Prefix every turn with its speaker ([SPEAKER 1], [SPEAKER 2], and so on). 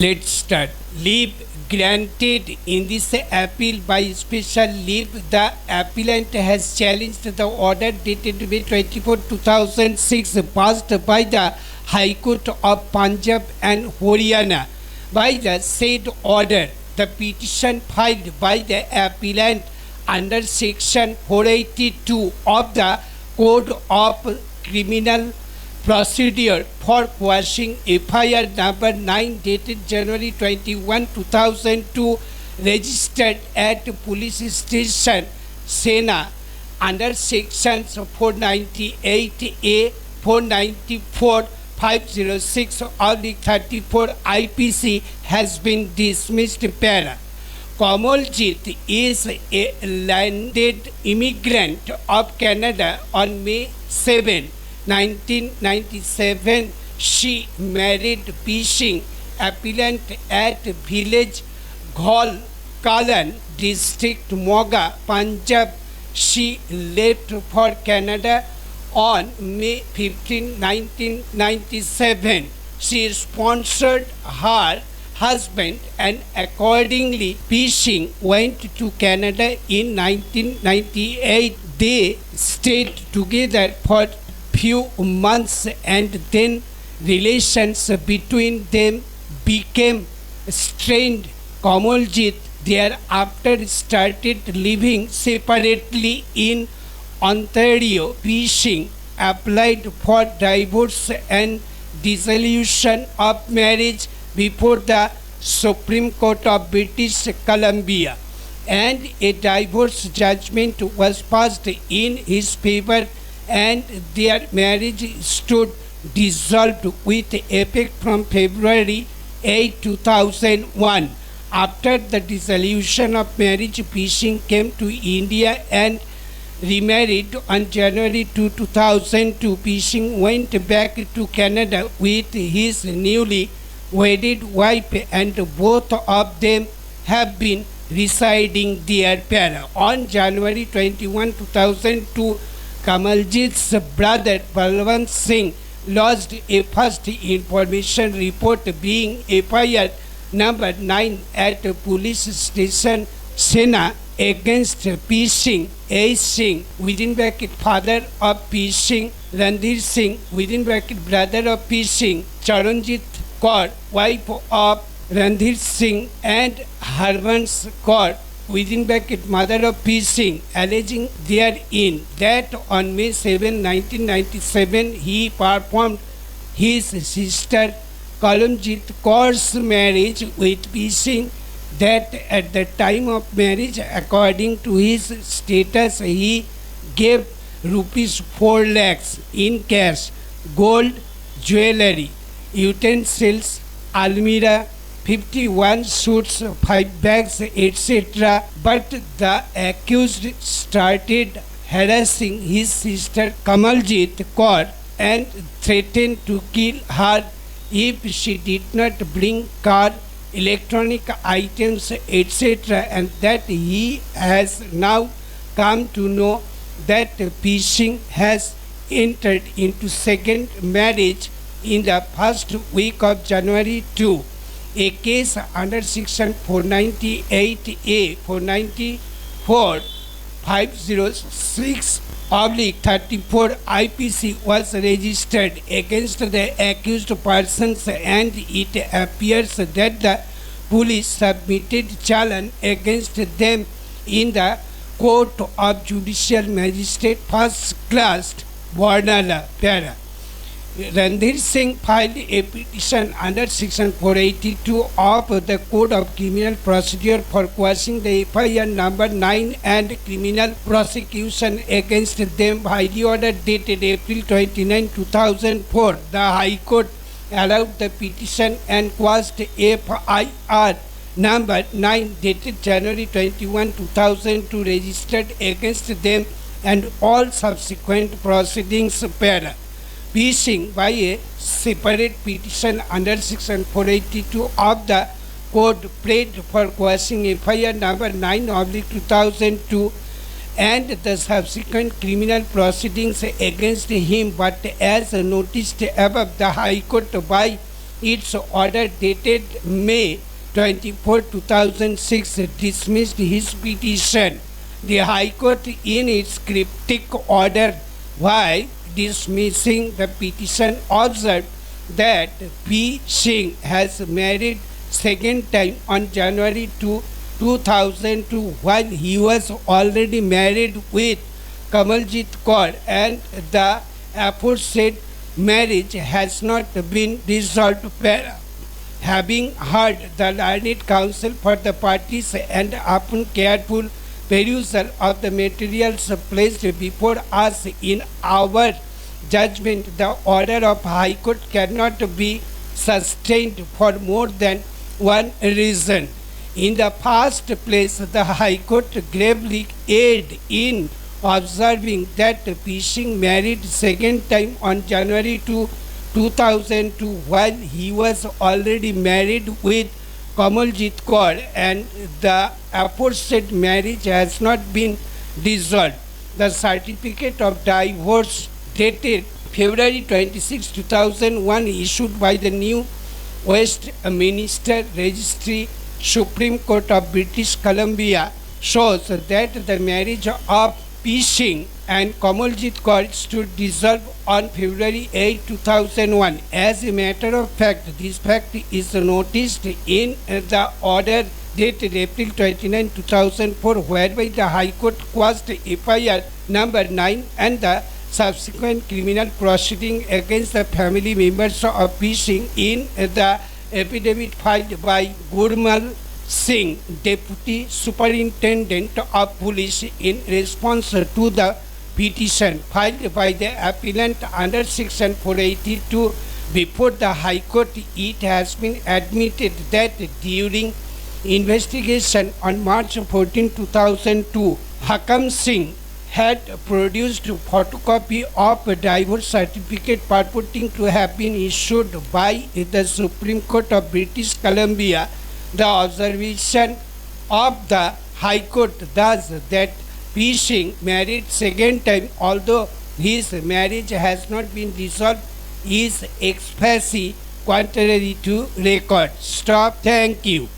[SPEAKER 1] Let's start. Leave granted in this appeal by special leave. The appellant has challenged the order dated May 24, 2006 passed by the High Court of Punjab and Haryana. By the said order, the petition filed by the appellant under Section 482 of the Code of Criminal Procedure for quashing FIR number 9 dated January 21, 2002 registered at Police Station Sena under sections 498A, 494, 506 34 IPC has been dismissed. Para Kamaljeet is a landed immigrant of Canada on May 7, 1997. She married Pishing, appellant at village Ghol Kalan, district Moga, Punjab. She left for Canada on May 15, 1997. She sponsored her husband and accordingly Pishing went to Canada in 1998. They stayed together for few months and then relations between them became strained. Kamaljeet thereafter started living separately in Ontario. Pishing applied for divorce and dissolution of marriage before the Supreme Court of British Columbia, and a divorce judgment was passed in his favor and their marriage stood dissolved with effect from February 8, 2001. After the dissolution of marriage, Pishing came to India and remarried on January 2, 2002. Pishing went back to Canada with his newly wedded wife and both of them have been residing there. Para on January 21, 2002, Kamaljeet's brother Balwant Singh lodged a first information report being FIR number 9 at Police Station Sena against Pishing, A. Singh, within bracket father of Pishing, Randhir Singh, within bracket brother of Pishing, Charanjit Kaur, wife of Randhir Singh, and Harvansh Kaur, within bracket mother of Pishing, alleging therein that on May 7, 1997 he performed his sister Kalamjit Kaur's marriage with Pishing, that at the time of marriage, according to his status, he gave rupees 4 lakhs in cash, gold, jewelry, utensils, almirah, 51 suits, 5 bags, etc. But the accused started harassing his sister Kamaljeet Kaur and threatened to kill her if she did not bring car, electronic items, etc. And that he has now come to know that Pishing has entered into second marriage in the first week of January 2. A case under section 498A, 494, 506 34 IPC was registered against the accused persons, and it appears that the police submitted challan against them in the Court of Judicial Magistrate First Class, Barnala. Para Randhir Singh filed a petition under Section 482 of the Code of Criminal Procedure for quashing the FIR number 9 and criminal prosecution against them. By the order dated April 29, 2004, the High Court allowed the petition and quashed FIR number 9 dated January 21, 2002 registered against them and all subsequent proceedings. Para Pishing by a separate petition under section 482 of the code prayed for quashing FIR number 9/2002 and the subsequent criminal proceedings against him, but as noticed above, the High Court by its order dated May 24, 2006 dismissed his petition. The High Court, in its cryptic order while dismissing the petition, observed that P. Singh has married second time on January 2, 2002 while he was already married with Kamaljit Kaur, and the aforesaid marriage has not been dissolved. Having heard the learned counsel for the parties and upon careful perusal of the materials placed before us in our judgment, the order of High Court cannot be sustained for more than one reason. In the first place, the High Court gravely erred in observing that P. Singh married second time on January 2, 2002 while he was already married with Kamaljit Kaur, and the aforesaid marriage has not been dissolved. The certificate of divorce dated February 26, 2001 issued by the New Westminster Registry, Supreme Court of British Columbia, shows that the marriage of P. Singh and Kamaljit Kaur stood dissolved on February 8, 2001. As a matter of fact, this fact is noticed in the order dated April 29, 2004, whereby the High Court quashed FIR number 9 and the subsequent criminal proceeding against the family members of P. Singh in the affidavit filed by Gurmal Singh, Deputy Superintendent of Police, in response to the petition filed by the appellant under Section 482 before the High Court. It has been admitted that during investigation on March 14, 2002, Hakam Singh had produced a photocopy of a divorce certificate purporting to have been issued by the Supreme Court of British Columbia. The observation of the High Court thus that P. Singh married second time although his marriage has not been dissolved is expressly contrary to record. Stop. Thank you.